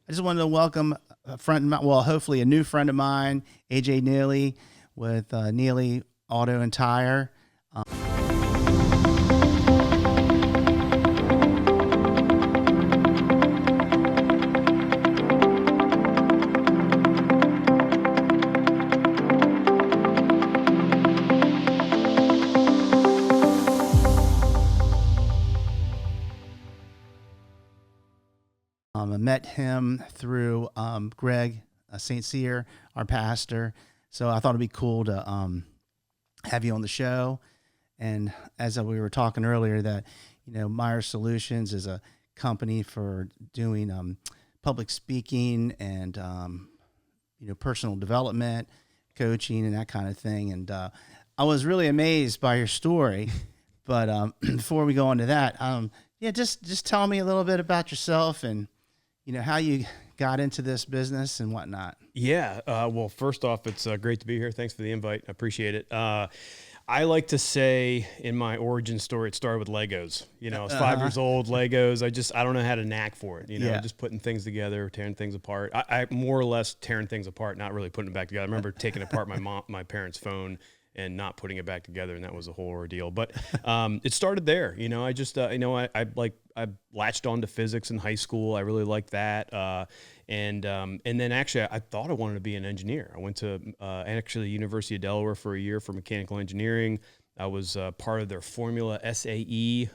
I just wanted to welcome a friend of mine, well, hopefully a new friend of mine, AJ Nealey with Nealey Auto and Tire. I met him through Greg St. Cyr, our pastor. So I thought it'd be cool to have you on the show. And as we were talking earlier, that Meyer Solutions is a company for doing public speaking and personal development, coaching, and that kind of thing. And I was really amazed by your story. But before we go on to that, just tell me a little bit about yourself and how you got into this business and whatnot. Yeah. Well, first off, it's great to be here. Thanks for the invite. I appreciate it. I like to say in my origin story, it started with Legos. I was 5 years old, Legos. I don't know how to knack for it, just putting things together, tearing things apart. I more or less tearing things apart, not really putting it back together. I remember taking apart my parents' phone and not putting it back together, and that was a whole ordeal. But it started there. I latched on to physics in high school. I really liked that. And then actually, I thought I wanted to be an engineer. I went to the University of Delaware for a year for mechanical engineering. I was part of their Formula SAE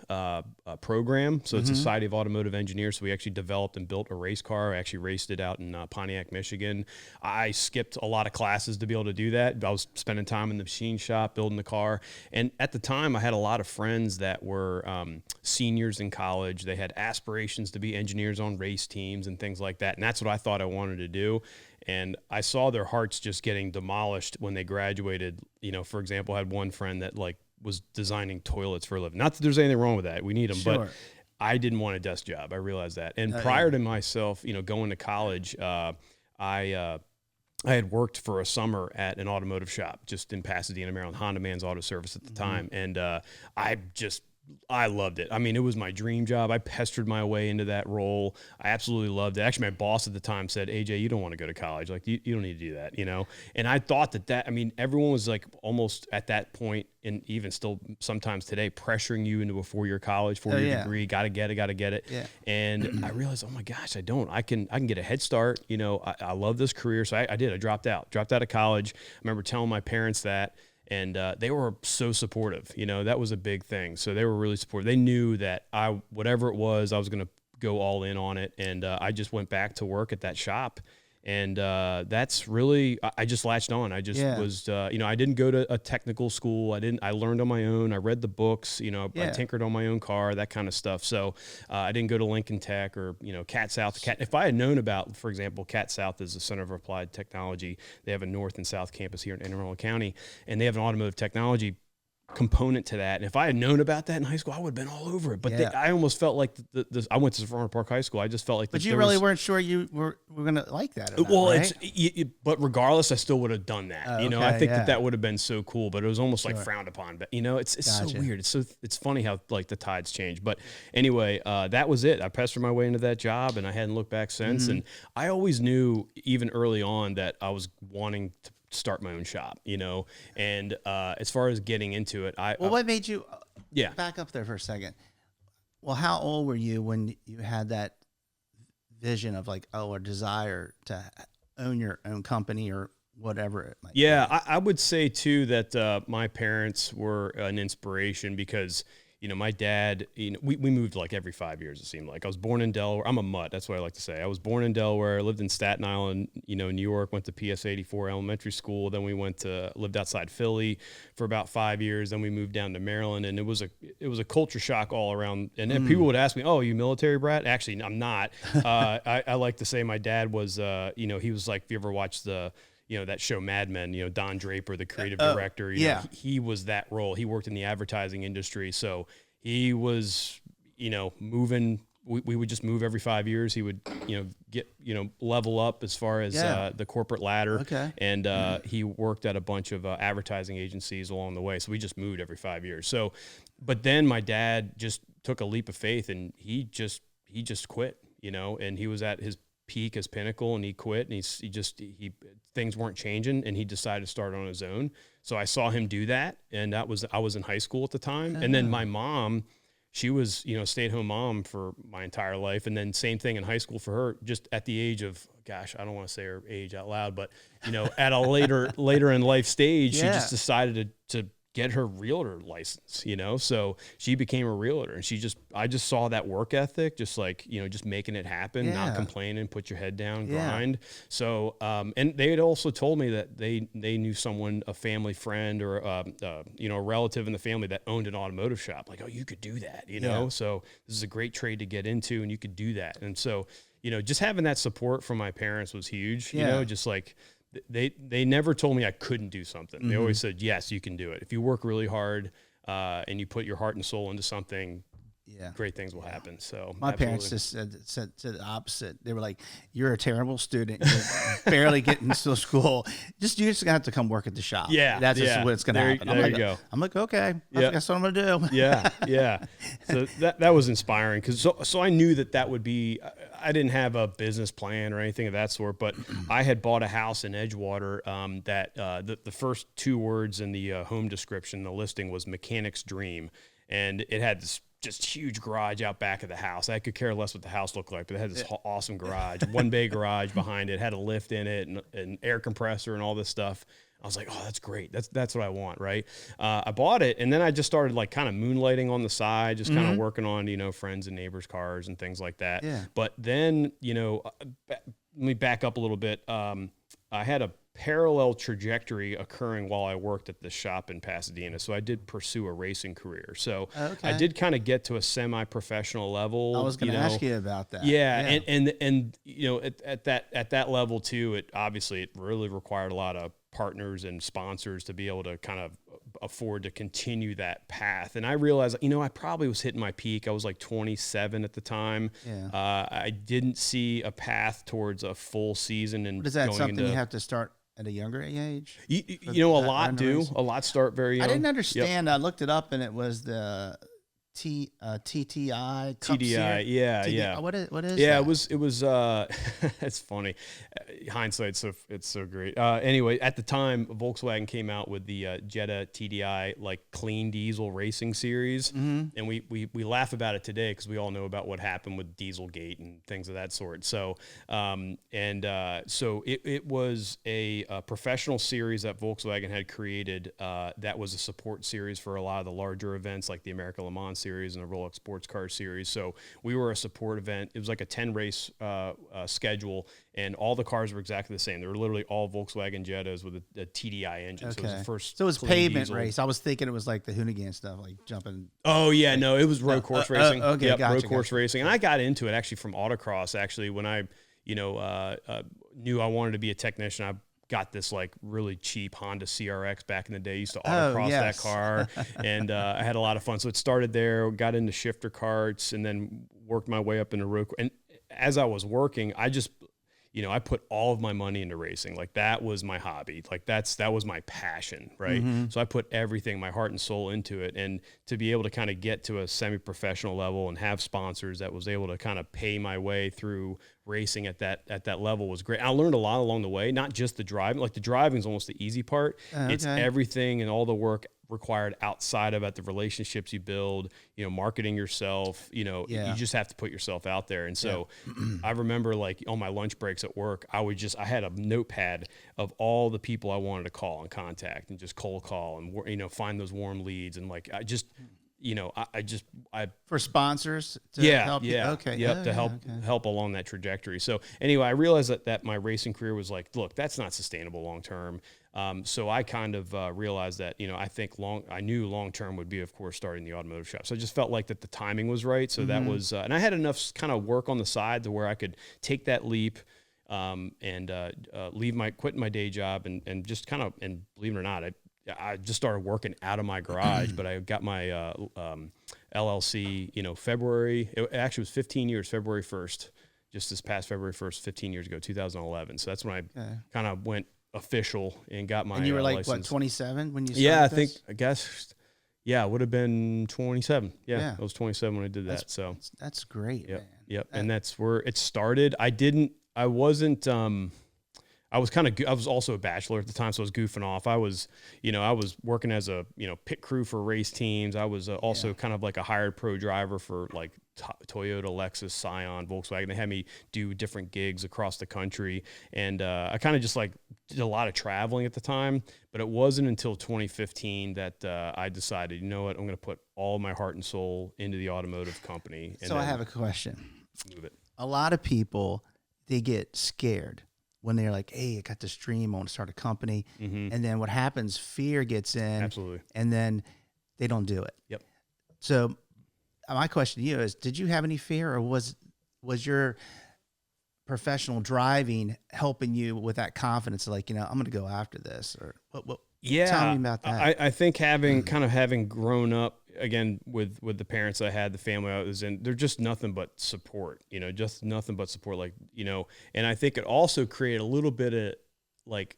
program. So it's a Society of Automotive Engineers. So we actually developed and built a race car. I actually raced it out in Pontiac, Michigan. I skipped a lot of classes to be able to do that. I was spending time in the machine shop, building the car. And at the time, I had a lot of friends that were seniors in college. They had aspirations to be engineers on race teams and things like that. And that's what I thought I wanted to do. And I saw their hearts just getting demolished when they graduated. For example, I had one friend that was designing toilets for a living. Not that there's anything wrong with that. We need them. Sure. But I didn't want a desk job. I realized that. And prior to myself, going to college, I had worked for a summer at an automotive shop just in Pasadena, Maryland, Honda Man's Auto Service at the time. And I loved it. I mean, it was my dream job. I pestered my way into that role. I absolutely loved it. Actually, my boss at the time said, AJ, you don't want to go to college. You don't need to do that, And I thought everyone was almost at that point, and even still sometimes today, pressuring you into a 4-year college, 4-year degree. Got to get it. Yeah. And I realized, oh my gosh, I can get a head start. I love this career. So I did. I dropped out of college. I remember telling my parents that. And they were so supportive. That was a big thing. So they were really supportive. They knew that whatever it was, I was going to go all in on it. And I just went back to work at that shop. And that's really, I just latched on. I just was, I didn't go to a technical school. I learned on my own. I read the books, I tinkered on my own car, that kind of stuff. So I didn't go to Lincoln Tech or, Cat South. If I had known about, for example, Cat South is the Center of Applied Technology. They have a North and South campus here in Anne Arundel County, and they have an automotive technology component to that. And if I had known about that in high school, I would have been all over it. But I almost felt like I went to Farmer Park High School. I just felt like, but you really weren't sure you were going to like that. Or not, well, right? But regardless, I still would have done that. Okay, I think that would have been so cool. But it was almost like frowned upon. But it's Gotcha. so weird. It's funny how the tides change. But anyway, that was it. I pestered my way into that job, and I hadn't looked back since. And I always knew, even early on, that I was wanting to start my own shop, and as far as getting into it, what made you back up there for a second? Well, how old were you when you had that vision of a desire to own your own company or whatever it might be? I would say too that my parents were an inspiration because my dad, we moved every 5 years, it seemed like. I was born in Delaware. I'm a mutt. That's what I like to say. I was born in Delaware, lived in Staten Island, New York, went to PS 84 elementary school. Then we lived outside Philly for about 5 years. Then we moved down to Maryland, and it was a culture shock all around. And then people would ask me, oh, you military brat? Actually, I'm not. I like to say my dad was, he was if you ever watched that show Mad Men, Don Draper, the creative director, he was that role. He worked in the advertising industry. So he was, moving, we would just move every 5 years. He would, get, level up as far as the corporate ladder. Okay. And he worked at a bunch of advertising agencies along the way. So we just moved every 5 years. So, but then my dad just took a leap of faith, and he just quit, and he was at his peak, his pinnacle, and he quit, and he things weren't changing, and he decided to start on his own. So I saw him do that, and I was in high school at the time. And then my mom, she was, you know, a stay-at-home mom for my entire life. And then same thing in high school for her, just at the age of, gosh, I don't want to say her age out loud, but, you know, at a later in life stage, she just decided to get her realtor license, you know? So she became a realtor, and I just saw that work ethic, just like, you know, just making it happen, not complaining, put your head down, grind. So, and they had also told me that they knew someone, a family friend or, you know, a relative in the family that owned an automotive shop. Like, oh, you could do that, you know? So this is a great trade to get into, and you could do that. And so, you know, just having that support from my parents was huge, you know, just like, they never told me I couldn't do something. They always said, yes, you can do it. If you work really hard and you put your heart and soul into something, great things will happen. So my parents just said the opposite. They were like, you're a terrible student. You're barely getting to school. You're just gonna have to come work at the shop. Yeah. That's just what's gonna happen. There you go. I'm like, okay, that's what I'm gonna do. Yeah. So that was inspiring, because so I knew that would be, I didn't have a business plan or anything of that sort, but I had bought a house in Edgewater that the first two words in the home description, the listing, was mechanic's dream. And it had this just huge garage out back of the house. I could care less what the house looked like, but it had this awesome garage, one bay garage behind it, had a lift in it and an air compressor and all this stuff. I was like, oh, that's great. That's what I want, right? I bought it, and then I just started like kind of moonlighting on the side, just kind of working on, you know, friends and neighbors' cars and things like that. Yeah. But then, you know, let me back up a little bit. I had a parallel trajectory occurring while I worked at the shop in Pasadena. So I did pursue a racing career. So I did kind of get to a semi-professional level. I was going to ask you about that. Yeah. And you know, at that level too, it really required a lot of partners and sponsors to be able to kind of afford to continue that path. And I realized, you know, I probably was hitting my peak. I was like 27 at the time. Yeah. I didn't see a path towards a full season. And is that something you have to start at a younger age? You know, a lot do. A lot start very young. I didn't understand. I looked it up, and it was the TTI TDI, yeah. What is yeah, that? it was it's funny. Hindsight, it's so great. Anyway, at the time, Volkswagen came out with the Jetta TDI, like clean diesel racing series, and we laugh about it today because we all know about what happened with Dieselgate and things of that sort. So so it was a professional series that Volkswagen had created that was a support series for a lot of the larger events like the America Le Mans series and the Rolex Sports Car series. So we were a support event. It was like a 10 race schedule, and all the cars were exactly the same. They were literally all Volkswagen Jettas with a TDI engine. Okay. So it was the first. So it was pavement diesel race. I was thinking it was like the Hoonigan stuff, like jumping. Oh yeah, no, it was road course racing. Okay, yep, gotcha, road course racing. And I got into it actually from autocross. Actually, when I knew I wanted to be a technician, I got this like really cheap Honda CRX back in the day. I used to autocross that car, and I had a lot of fun. So it started there, got into shifter carts, and then worked my way up into road. And as I was working, I just, I put all of my money into racing. Like that was my hobby. Like that was my passion, right? Mm-hmm. So I put everything, my heart and soul into it. And to be able to kind of get to a semi-professional level and have sponsors that was able to kind of pay my way through racing at that level was great. I learned a lot along the way, not just the driving. Like the driving is almost the easy part. Okay. It's everything and all the work required outside of it, the relationships you build, marketing yourself, you just have to put yourself out there. And so I remember like on my lunch breaks at work, I had a notepad of all the people I wanted to call and contact and just cold call and, find those warm leads. And like, I just, for sponsors to help you. Okay. To help along that trajectory. So anyway, I realized that my racing career was like, look, that's not sustainable long term. So I kind of realized that, I knew long term would be, of course, starting the automotive shop. So I just felt like that the timing was right. So that was, and I had enough kind of work on the side to where I could take that leap and quit my day job and just kind of, and believe it or not, I just started working out of my garage, but I got my LLC, February. It actually was 15 years, February 1st, just this past February 1st, 15 years ago, 2011. So that's when I kind of went official and got my. And you were like license. what, 27 when you started? Yeah, I guess. Yeah, it would have been 27. Yeah, I was 27 when I did that. That's great, man. Yep. And that's where it started. I didn't I wasn't, I was also a bachelor at the time, so I was goofing off. I was working as a, pit crew for race teams. I was also kind of like a hired pro driver for like Toyota, Lexus, Scion, Volkswagen. They had me do different gigs across the country. And I kind of just like did a lot of traveling at the time, but it wasn't until 2015 that I decided, you know what, I'm going to put all my heart and soul into the automotive company. And so I have a question. Move it. A lot of people, they get scared when they're like, hey, I got this dream, I want to start a company. Mm-hmm. And then what happens, fear gets in. Absolutely. And then they don't do it. Yep. So my question to you is, did you have any fear, or was your professional driving helping you with that confidence? Like, I'm going to go after this, or what? Yeah. Tell me about that. I think having grown up again with the parents I had, the family I was in, they're just nothing but support, just nothing but support. Like, and I think it also created a little bit of like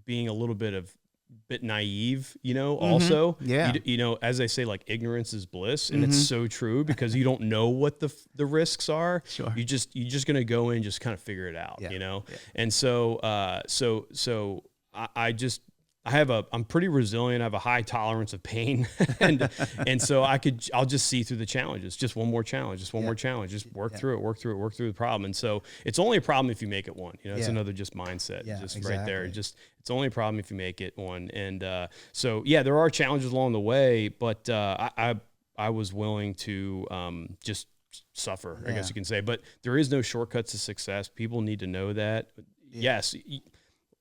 being a little bit naive, also, yeah, as they say, like ignorance is bliss. And it's so true, because you don't know what the risks are. Sure. You're just going to go in and just kind of figure it out, Yeah. And so, I'm pretty resilient. I have a high tolerance of pain. and so I'll just see through the challenges. Just one more challenge, just work through it, the problem. And so it's only a problem if you make it one, it's another just mindset, right there. It's only a problem if you make it one. And, so yeah, there are challenges along the way, but, I was willing to, just suffer, I guess you can say, but there is no shortcuts to success. People need to know that. Yes.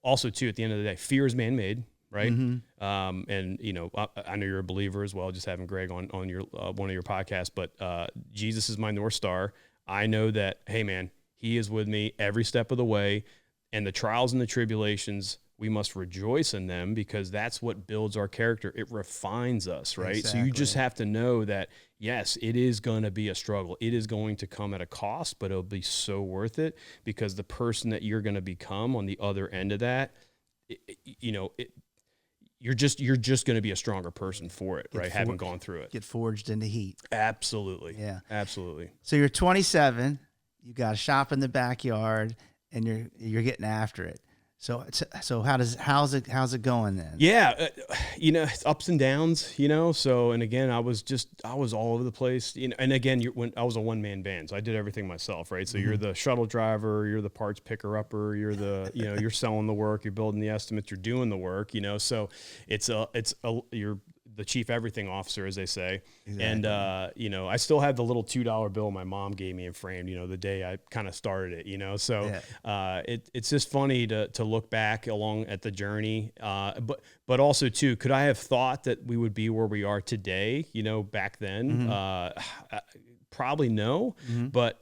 Also, too, at the end of the day, fear is man-made, right? And I know you're a believer as well. Just having Greg on your one of your podcasts, but Jesus is my North Star. I know that, hey, man, He is with me every step of the way, and the trials and the tribulations, we must rejoice in them, because that's what builds our character. It refines us, right? Exactly. So you just have to know that, yes, it is going to be a struggle. It is going to come at a cost, but it'll be so worth it, because the person that you're going to become on the other end of that, you're just going to be a stronger person for it, right? Having gone through it. Get forged into heat. Absolutely. Yeah. Absolutely. So you're 27, you got a shop in the backyard, and you're getting after it. So how's it going then? Yeah, it's ups and downs, So, and again, I was all over the place, And again, when I was a one-man band, so I did everything myself, right? So you're the shuttle driver, you're the parts picker upper, you're the you're selling the work, you're building the estimates, you're doing the work, So you're the chief everything officer, as they say. Exactly. And, I still have the little $2 bill my mom gave me and framed, the day I kind of started it, So it's just funny to look back along at the journey. But also too, could I have thought that we would be where we are today, back then? Probably no. But,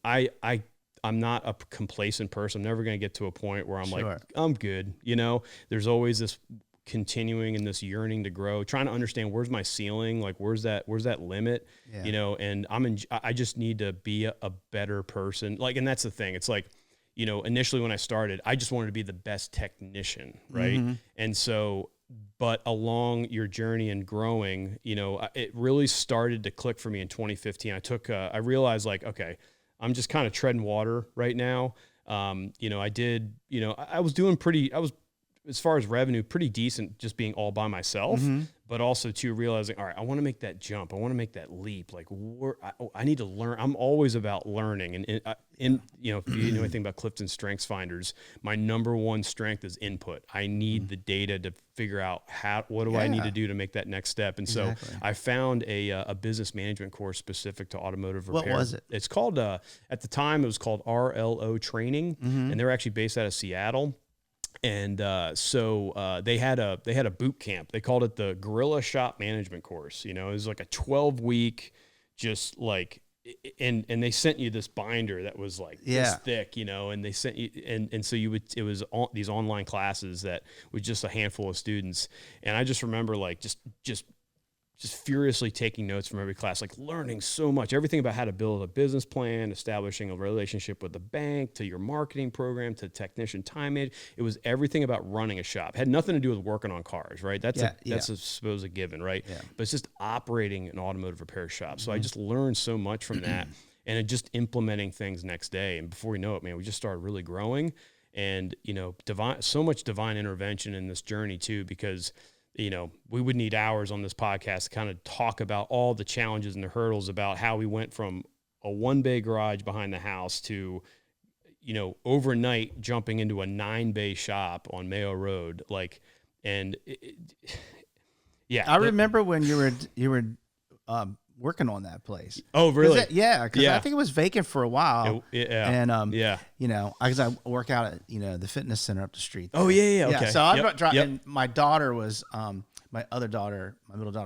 I'm not a complacent person. I'm never going to get to a point where I'm like, I'm good. There's always this continuing and this yearning to grow, trying to understand where's my ceiling, like where's that limit, and I just need to be a better person. Like, and that's the thing. It's like, initially when I started, I just wanted to be the best technician. Right. And so, but along your journey and growing, it really started to click for me in 2015. I realized like, okay, I'm just kind of treading water right now. I was doing as far as revenue, pretty decent just being all by myself, but also too realizing, all right, I want to make that jump. I want to make that leap. Like I need to learn. I'm always about learning. And if you know anything about Clifton Strengths Finders, my number one strength is input. I need the data to figure out what do I need to do to make that next step. And so I found a business management course specific to automotive repair. What was it? It's called, at the time it was called RLO Training, and they're actually based out of Seattle. And so they had a boot camp. They called it the Guerrilla Shop Management course. It was like a 12-week, just like, and they sent you this binder that was like this thick, and they sent you, and so it was these online classes that was just a handful of students. And I just remember like just furiously taking notes from every class, like learning so much, everything about how to build a business plan, establishing a relationship with the bank, to your marketing program, to technician time management. It was everything about running a shop. It had nothing to do with working on cars, right? That's a supposed given, right? Yeah. But it's just operating an automotive repair shop. So I just learned so much from that. and then just implementing things next day. And before we know it, man, we just started really growing. And, so much divine intervention in this journey too, because, we would need hours on this podcast to kind of talk about all the challenges and the hurdles about how we went from a 1-bay garage behind the house to, overnight jumping into a 9-bay shop on Mayo Road. Yeah. I remember when you were working on that place. Oh, really? Because I think it was vacant for a while. And yeah. Because I work out at the fitness center up the street there. Oh, yeah. Okay. So I driving. And my daughter was my middle daughter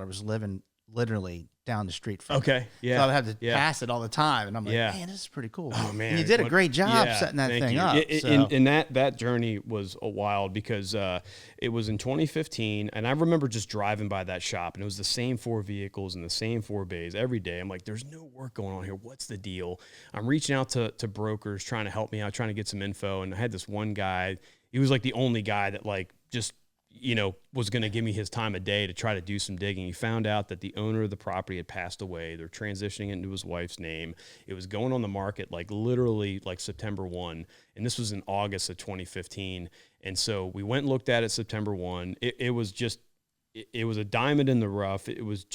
was living literally down the street from Okay. me. Yeah. So I would have to pass it all the time, and I'm like, man, this is pretty cool. Oh man, and you did a great job setting that thing up. And that journey was a wild, because it was in 2015, and I remember just driving by that shop, and it was the same 4 vehicles and the same 4 bays every day. I'm like, there's no work going on here. What's the deal? I'm reaching out to brokers trying to help me out, trying to get some info, and I had this one guy. He was like the only guy that just was going to give me his time of day to try to do some digging. He found out that the owner of the property had passed away. They're transitioning it into his wife's name. It was going on the market literally September 1. And this was in August of 2015. And so we went and looked at it September 1. It was a diamond in the rough. It was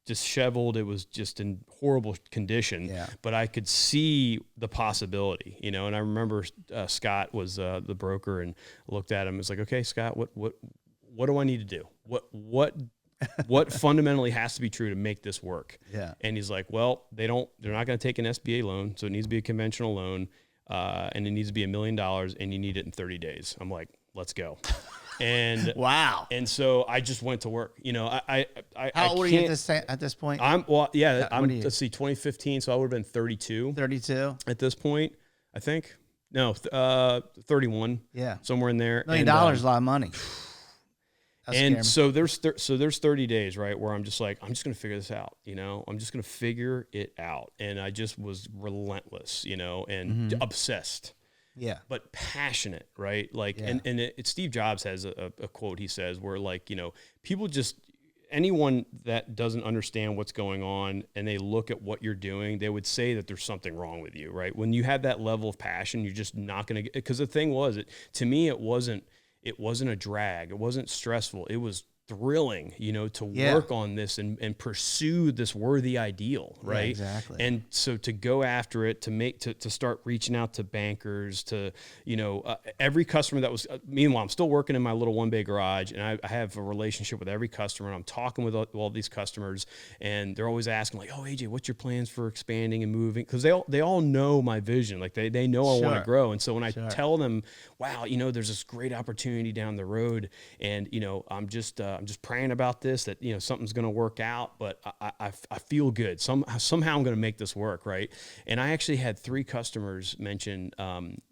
disheveled. It was just in horrible condition, but I could see the possibility, and I remember Scott was the broker, and looked at him and was like, okay, Scott, what do I need to do? What fundamentally has to be true to make this work? Yeah. And he's like, well, they're not going to take an SBA loan. So it needs to be a conventional loan. And it needs to be $1 million, and you need it in 30 days. I'm like, let's go. And wow. And so I just went to work. I How old are you at this point? Let's see, 2015. So I would have been 32. 32 at this point, I think. No, 31. Yeah, somewhere in there. $1 million is a lot of money. And so there's 30 days, right, where I'm just like, I'm just going to figure this out. I'm just going to figure it out. And I just was relentless, and obsessed. Yeah, but passionate, right? And Steve Jobs has a quote he says where people anyone that doesn't understand what's going on and they look at what you're doing, they would say that there's something wrong with you, right? When you have that level of passion, you're just not going to, because the thing was, to me, it wasn't a drag. It wasn't stressful. It was thrilling, to work on this and pursue this worthy ideal, right? Yeah, exactly. And so to go after it, to start reaching out to bankers, to every customer that was. Meanwhile, I'm still working in my little 1-bay garage, and I have a relationship with every customer. And I'm talking with all these customers, and they're always asking like, "Oh, AJ, what's your plans for expanding and moving?" Because they all know my vision, they know I want to grow. And so when I tell them, "Wow, there's this great opportunity down the road," and I'm just praying about this, that, something's going to work out, but I feel good. Somehow I'm going to make this work. Right. And I actually had 3 customers mention,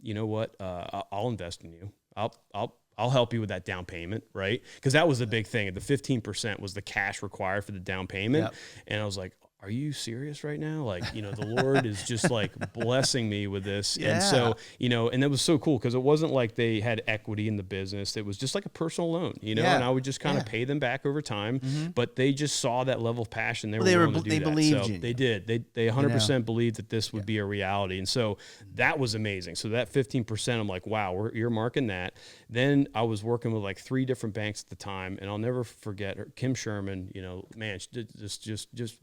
you know what, I'll invest in you. I'll help you with that down payment. Right. Cause that was the big thing. The 15% was the cash required for the down payment. Yep. And I was like, are you serious right now? The Lord is just blessing me with this. Yeah. And so, and it was so cool because it wasn't like they had equity in the business. It was just like a personal loan, and I would just kind of pay them back over time, but they just saw that level of passion. They believed you. They did. They 100% believed that this would be a reality. And so that was amazing. So that 15%, I'm like, wow, we're earmarking that. Then I was working with 3 different banks at the time, and I'll never forget her, Kim Sherman, man, just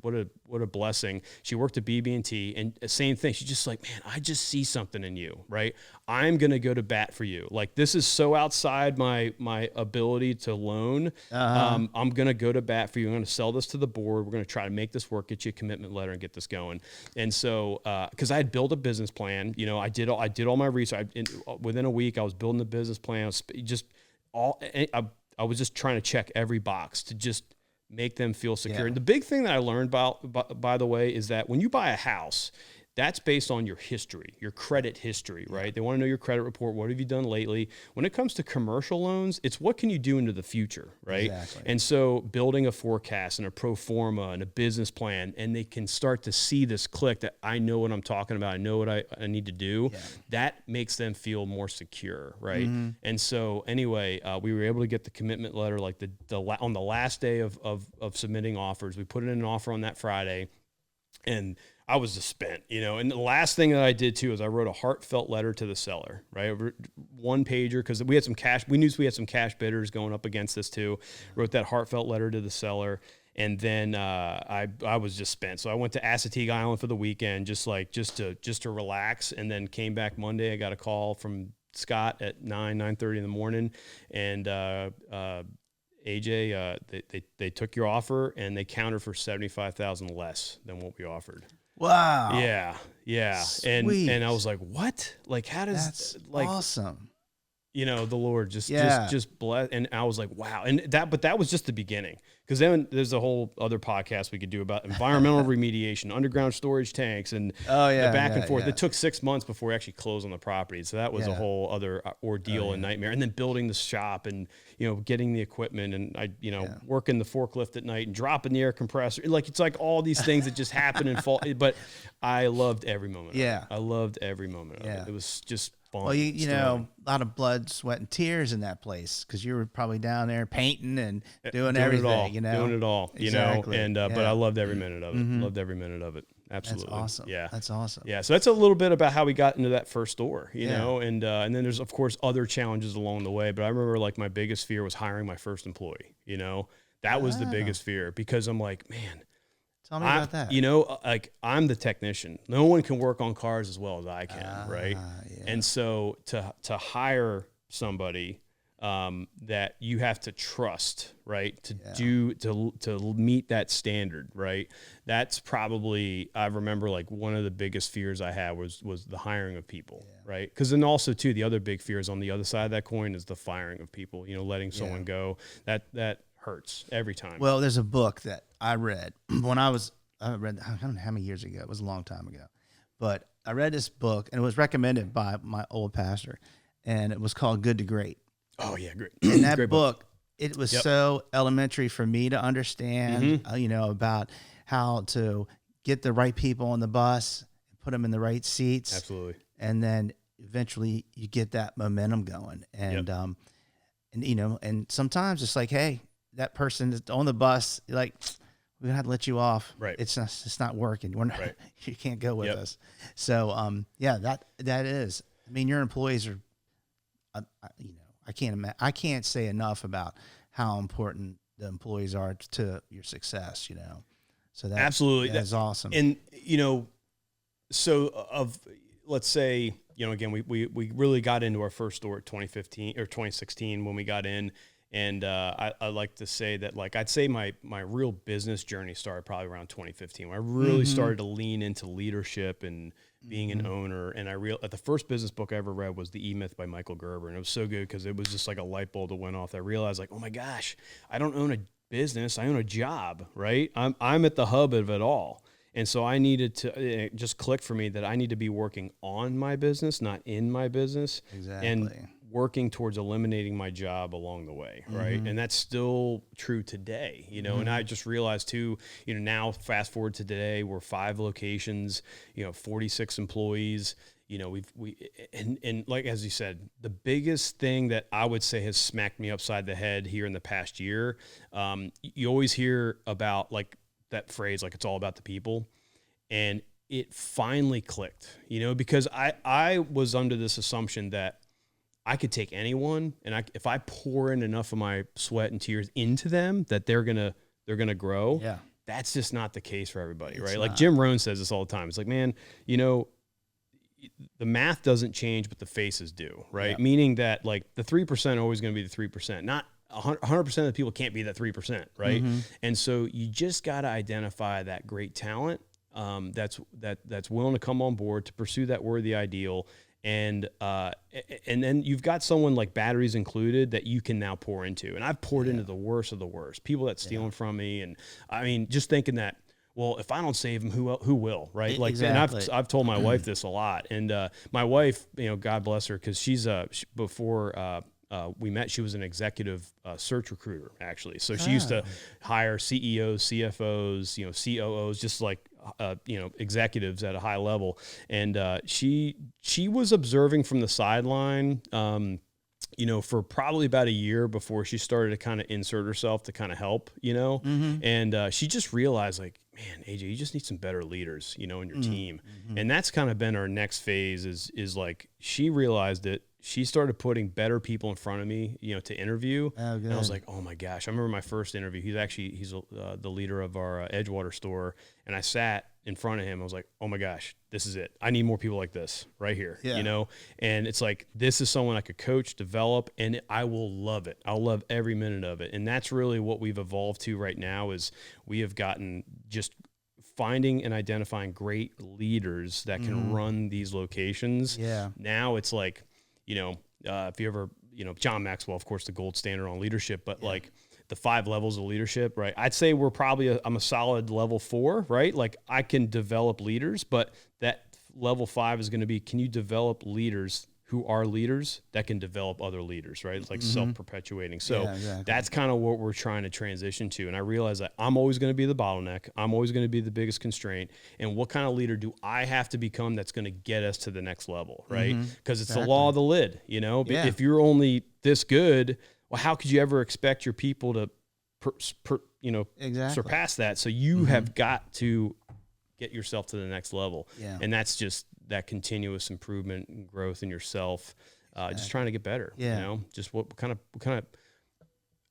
what a blessing. She worked at BB&T, and same thing. She's just like, man, I just see something in you, right? I'm going to go to bat for you. This is so outside my ability to loan. I'm going to go to bat for you. I'm going to sell this to the board. We're going to try to make this work, get you a commitment letter, and get this going. And so, because I had built a business plan, I did all my research. Within a week, I was building the business plan. I was just trying to check every box to just make them feel secure. Yeah. And the big thing that I learned by the way, is that when you buy a house, that's based on your history, your credit history, right? Yeah. They want to know your credit report. What have you done lately? When it comes to commercial loans, it's what can you do into the future, right? Exactly. And so building a forecast and a pro forma and a business plan, and they can start to see this click that I know what I'm talking about. I know what I need to do. Yeah. That makes them feel more secure, right? Mm-hmm. And so anyway, we were able to get the commitment letter on the last day of submitting offers. We put in an offer on that Friday. And I was just spent, and the last thing that I did too is I wrote a heartfelt letter to the seller, right? One pager, because we had some cash. We knew we had some cash bidders going up against this too. Wrote that heartfelt letter to the seller. And then I was just spent. So I went to Assateague Island for the weekend, just to relax, and then came back Monday. I got a call from Scott at 9:30 in the morning, and AJ, they took your offer and they countered for $75,000 less than what we offered. Wow. Yeah. Sweet. And I was like, what? Like, how does That's like awesome. the Lord just bless. And I was like, wow. But that was just the beginning. Because then there's a whole other podcast we could do about environmental remediation, underground storage tanks, and the back and forth. Yeah. It took 6 months before we actually closed on the property. So that was a whole other ordeal and nightmare. And then building the shop and, getting the equipment and working the forklift at night and dropping the air compressor. It's like all these things that just happen and fall. But I loved every moment of it. I loved every moment of it. It was just fun. Well, you know, a lot of blood, sweat, and tears in that place because you were probably down there painting and doing everything, doing it all, exactly. And but I loved every minute of it. Loved every minute of it. Absolutely. That's awesome. Yeah. That's awesome. Yeah. So that's a little bit about how we got into that first store, you know, and then there's of course other challenges along the way, but I remember like my biggest fear was hiring my first employee, that was the biggest fear because I'm like, man, tell me about that. Like I'm the technician. No one can work on cars as well as I can. Right. Yeah. And so to hire somebody that you have to trust, right? To meet that standard, right? That's probably, I remember like one of the biggest fears I had was the hiring of people, right? Because then also too, the other big fears on the other side of that coin is the firing of people, letting someone go. That hurts every time. Well, there's a book that I read when I read, I don't know how many years ago, it was a long time ago, but I read this book and it was recommended by my old pastor and it was called Good to Great. Oh yeah, great. And that Great book, it was so elementary for me to understand, about how to get the right people on the bus, put them in the right seats. Absolutely. And then eventually you get that momentum going. And, and sometimes it's like, hey, that person that's on the bus, like, we're gonna have to let you off. Right. It's not working. We're not, you can't go with us. So, that is, I mean, your employees are, I can't say enough about how important the employees are to your success, So that's awesome. And, let's say, again, we really got into our first store at 2015 or 2016 when we got in. And I like to say that, like, I'd say my real business journey started probably around 2015. When I really started to lean into leadership and being an owner. And the first business book I ever read was The E-Myth by Michael Gerber. And it was so good because it was just like a light bulb that went off. I realized, like, oh my gosh, I don't own a business. I own a job, right? I'm at the hub of it all. And so I needed to, it just clicked for me that I need to be working on my business, not in my business. Exactly. And working towards eliminating my job along the way, right? And that's still true today, and I just realized too, now fast forward to today, we're 5 locations, 46 employees, and like, as you said, the biggest thing that I would say has smacked me upside the head here in the past year, you always hear about like that phrase, like it's all about the people, and it finally clicked, because I was under this assumption that I could take anyone, and if I pour in enough of my sweat and tears into them, that they're gonna grow. Yeah, that's just not the case for everybody, right? It's Like not. Jim Rohn says this all the time. It's like, man, the math doesn't change, but the faces do, right? Yeah. Meaning that like the 3% are always going to be the 3%. Not 100% of the people can't be that 3%, right? And so you just got to identify that great talent that's willing to come on board to pursue that worthy ideal. And then you've got someone like batteries included that you can now pour into. And I've poured into the worst of the worst, people that stealing from me. And I mean, just thinking that, well, if I don't save them, who will, right? Like, exactly. And I've told my wife this a lot. And my wife, God bless her, because she's before we met, she was an executive search recruiter, actually. So she used to hire CEOs, CFOs, COOs, just like executives at a high level. And she was observing from the sideline, for probably about a year before she started to kind of insert herself to kind of help, and she just realized, like, man, AJ, you just need some better leaders, in your Mm-hmm. team. And that's kind of been our next phase is like, she realized it. She started putting better people in front of me, to interview. Oh, good. And I was like, oh my gosh. I remember my first interview. He's the leader of our Edgewater store. And I sat in front of him. I was like, oh my gosh, this is it. I need more people like this right here, Yeah. And it's like, this is someone I could coach, develop, and I will love it. I'll love every minute of it. And that's really what we've evolved to right now is we have gotten just finding and identifying great leaders that can run these locations. Yeah. Now it's like, if you ever, John Maxwell, of course, the gold standard on leadership, but like the 5 levels of leadership, right? I'd say we're probably I'm a solid level 4, right? Like I can develop leaders, but that level 5 is going to be, can you develop leaders who are leaders that can develop other leaders, right? It's like self-perpetuating. So exactly. that's kind of what we're trying to transition to. And I realize that I'm always going to be the bottleneck. I'm always going to be the biggest constraint. And what kind of leader do I have to become that's going to get us to the next level, right? Because it's the law of the lid, Yeah. If you're only this good, well, how could you ever expect your people to, Exactly. surpass that? So you have got to get yourself to the next level. Yeah. And that's just that continuous improvement and growth in yourself. Just trying to get better, Yeah. just what kind of,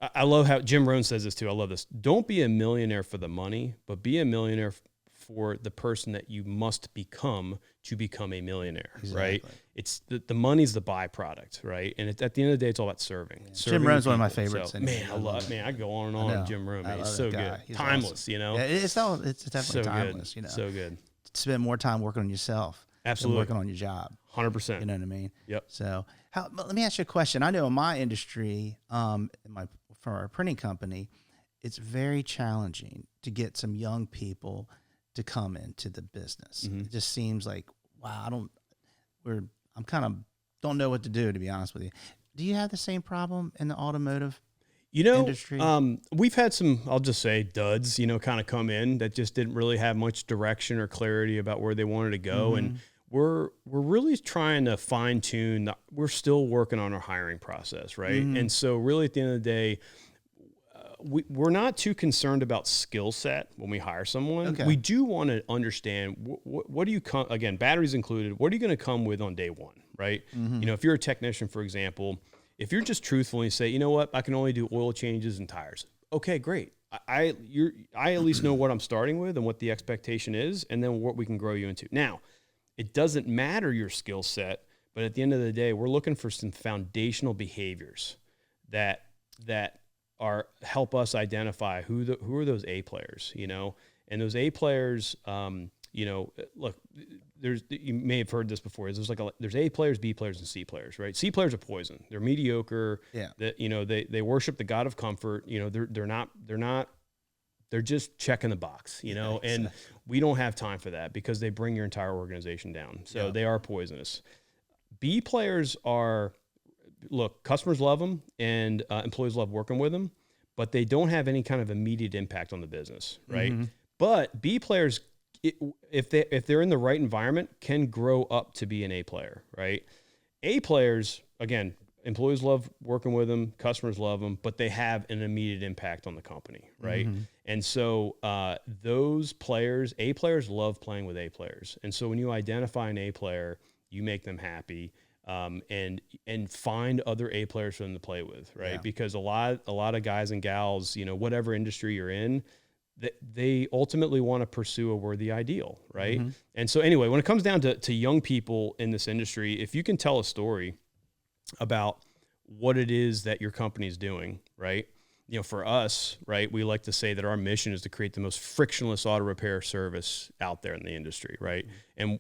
I love how Jim Rohn says this too. I love this. Don't be a millionaire for the money, but be a millionaire for the person that you must become to become a millionaire, right? Exactly. It's the money's the byproduct, right? And at the end of the day, it's all about serving. Jim Rohn's one of my favorites. So, anyway. I could go on and on with Jim Rohn. Man. He's so good. He's Timeless, awesome. you know? Yeah, it's definitely So timeless, good. So good. Spend more time working on yourself. Absolutely. Than working on your job. 100%. You know what I mean? Yep. So let me ask you a question. I know in my industry, for our printing company, it's very challenging to get some young people to come into the business. It just seems like, wow, I'm kind of don't know what to do, to be honest with you. Do you have the same problem in the automotive industry? We've had some, I'll just say duds, kind of come in that just didn't really have much direction or clarity about where they wanted to go. And we're really trying to fine tune. We're still working on our hiring process, right? And so really at the end of the day, we're not too concerned about skill set when we hire someone. Okay. We do want to understand what do you come, again, batteries included, what are you going to come with on day one, right? If you're a technician, for example, if you're just truthful and you say, you know what, I can only do oil changes and tires. Okay, great. I at least know what I'm starting with and what the expectation is, and then what we can grow you into. Now, it doesn't matter your skill set, but at the end of the day, we're looking for some foundational behaviors that help us identify who are those A players, and those A players, look, you may have heard this before. There's A players, B players, and C players, right? C players are poison. They're mediocre. Yeah. They worship the god of comfort. They're just checking the box, and we don't have time for that because they bring your entire organization down. So they are poisonous. B players look, customers love them and employees love working with them, but they don't have any kind of immediate impact on the business, right? But B players, if they're in the right environment, can grow up to be an A player, right? A players, again, employees love working with them, customers love them, but they have an immediate impact on the company, right? And so those players, A players love playing with A players. And so when you identify an A player, you make them happy. And find other A players for them to play with, right? Yeah. Because a lot of guys and gals, whatever industry you're in, they ultimately want to pursue a worthy ideal, right? And so anyway, when it comes down to young people in this industry, if you can tell a story about what it is that your company is doing, right? For us, right, we like to say that our mission is to create the most frictionless auto repair service out there in the industry, right? And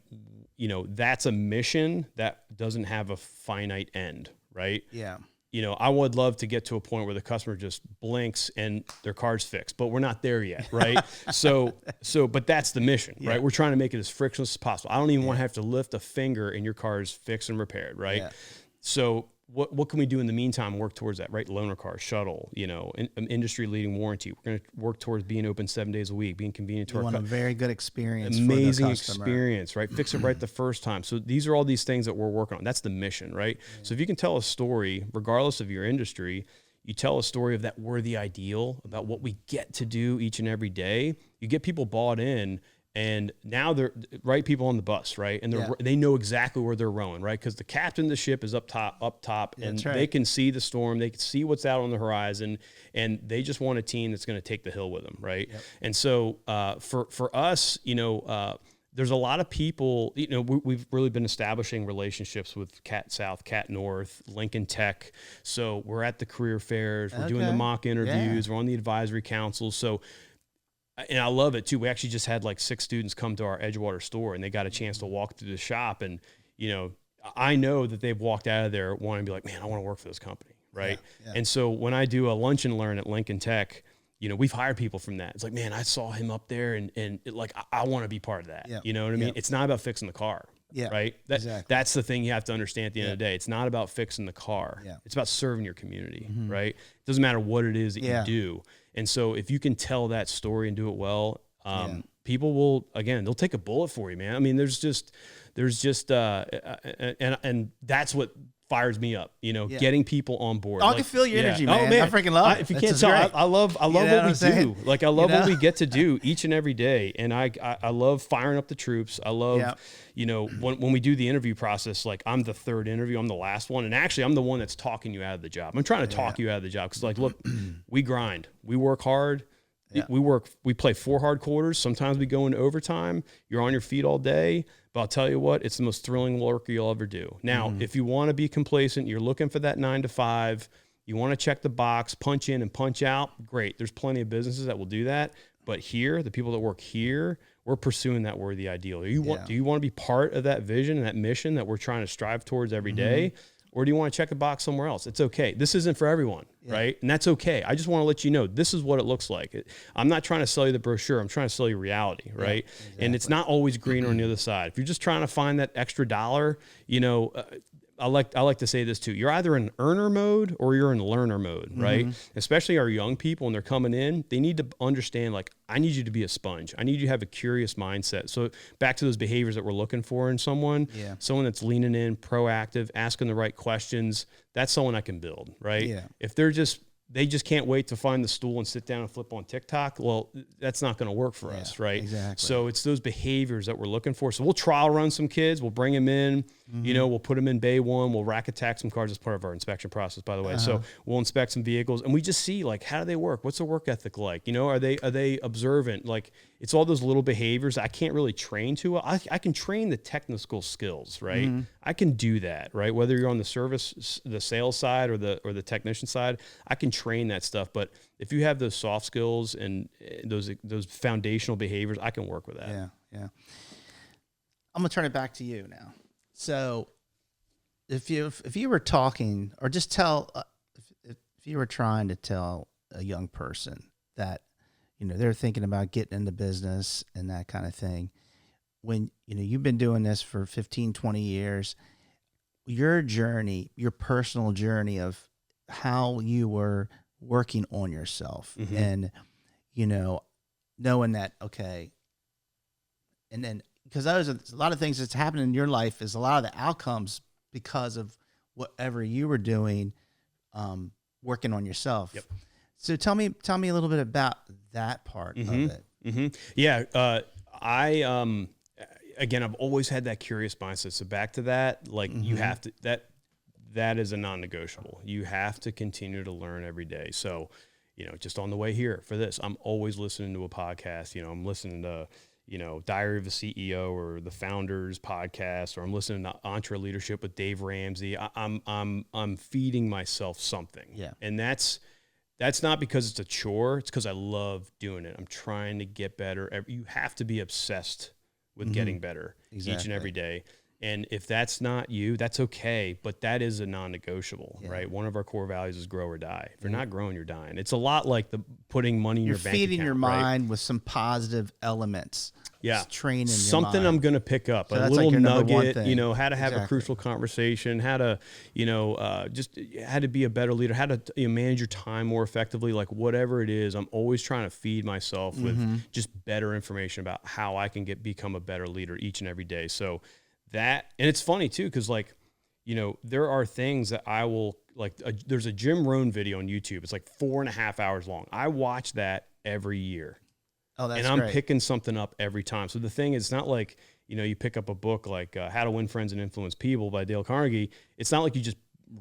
that's a mission that doesn't have a finite end, right? Yeah. I would love to get to a point where the customer just blinks and their car's fixed, but we're not there yet, right? But that's the mission, right? We're trying to make it as frictionless as possible. I don't even want to have to lift a finger and your car is fixed and repaired, right? Yeah. So what can we do in the meantime? Work towards that, right? Loaner car, shuttle, industry leading warranty. We're going to work towards being open 7 days a week, being convenient to our customers. A very good experience. Amazing experience, right? Fix it right the first time. So these are all these things that we're working on. That's the mission, right? So if you can tell a story, regardless of your industry, you tell a story of that worthy ideal about what we get to do each and every day, you get people bought in. And now they're right people on the bus, right? And they know exactly where they're rowing, right? Because the captain of the ship is up top, and they can see the storm, they can see what's out on the horizon, and they just want a team that's going to take the hill with them, right? Yep. And so for us, there's a lot of people, we've really been establishing relationships with Cat South, Cat North, Lincoln Tech. So we're at the career fairs, we're doing the mock interviews, we're on the advisory councils. So. And I love it too. We actually just had like 6 students come to our Edgewater store, and they got a chance to walk through the shop. And, I know that they've walked out of there wanting to be like, man, I want to work for this company. Right. Yeah, yeah. And so when I do a lunch and learn at Lincoln Tech, we've hired people from that. It's like, man, I saw him up there and I want to be part of that. Yeah. You know what I mean? Yeah. It's not about fixing the car. Yeah. Right. That's the thing you have to understand at the end of the day. It's not about fixing the car. Yeah. It's about serving your community. Mm-hmm. Right. It doesn't matter what it is that you do. And so if you can tell that story and do it well, people will, again, they'll take a bullet for you, man. I mean, there's just, and that's what fires me up, getting people on board. I can feel your energy, man. Oh, man. I freaking love it. If you can't tell, I love what we do. Like, I love what we get to do each and every day. And I love firing up the troops. I love, when we do the interview process, like I'm the 3rd interview, I'm the last one. And actually I'm the one that's talking you out of the job. I'm trying to talk you out of the job. Cause like, look, we grind, we work hard. Yeah. We play 4 hard quarters. Sometimes we go into overtime. You're on your feet all day. But I'll tell you what, it's the most thrilling work you'll ever do. Now, if you want to be complacent, you're looking for that 9 to 5, you want to check the box, punch in and punch out, great. There's plenty of businesses that will do that. But here, the people that work here, we're pursuing that worthy ideal. Do you want to be part of that vision and that mission that we're trying to strive towards every day? Or do you want to check a box somewhere else? It's okay. This isn't for everyone, right? And that's okay. I just want to let you know, this is what it looks like. I'm not trying to sell you the brochure. I'm trying to sell you reality, right? Yeah, exactly. And it's not always greener on the other side. If you're just trying to find that extra dollar, I like to say this too. You're either in earner mode or you're in learner mode, right? Especially our young people, when they're coming in, they need to understand, like, I need you to be a sponge. I need you to have a curious mindset. So back to those behaviors that we're looking for in someone, someone that's leaning in, proactive, asking the right questions. That's someone I can build, right? Yeah. If they just can't wait to find the stool and sit down and flip on TikTok, well, that's not going to work for us, right? Exactly. So it's those behaviors that we're looking for. So we'll trial run some kids. We'll bring them in. We'll put them in bay 1. We'll rack attack some cars as part of our inspection process, by the way. So we'll inspect some vehicles, and we just see, like, how do they work? What's their work ethic like? Are they observant? Like, it's all those little behaviors I can't really train to. I can train the technical skills, right? I can do that, right? Whether you're on the sales side or the technician side, I can train that stuff. But if you have those soft skills and those foundational behaviors, I can work with that. Yeah. I'm gonna turn it back to you now. So, if you were talking, or just tell, if you were trying to tell a young person that, they're thinking about getting into business and that kind of thing, when, you've been doing this for 15, 20 years, your journey, your personal journey of how you were working on yourself and, knowing that, okay. And then, because those are a lot of things that's happening in your life, is a lot of the outcomes because of whatever you were doing, working on yourself. Yep. So tell me a little bit about that part of it. Yeah. Again, I've always had that curious mindset. So back to that, like you have to, that is a non-negotiable. You have to continue to learn every day. So, just on the way here for this, I'm always listening to a podcast. I'm listening to, Diary of a CEO or the Founders podcast, or I'm listening to Entre Leadership with Dave Ramsey. I'm feeding myself something. Yeah. And that's not because it's a chore. It's because I love doing it. I'm trying to get better. You have to be obsessed with getting better each and every day. And if that's not you, that's okay. But that is a non-negotiable, right? One of our core values is grow or die. If you're not growing, you're dying. It's a lot like the putting money in your bank account. You're feeding your mind with some positive elements. Yeah. It's training your something mind. I'm going to pick up. So a little like nugget, how to have a crucial conversation, how to, just how to be a better leader, how to manage your time more effectively, like whatever it is. I'm always trying to feed myself with just better information about how I can become a better leader each and every day. So that, and it's funny too, because like, there are things that I will like. There's a Jim Rohn video on YouTube. It's like 4.5 hours long. I watch that every year. Oh, that's and I'm great. picking something up every time. So the thing is, it's not like, you pick up a book like How to Win Friends and Influence People by Dale Carnegie. It's not like you just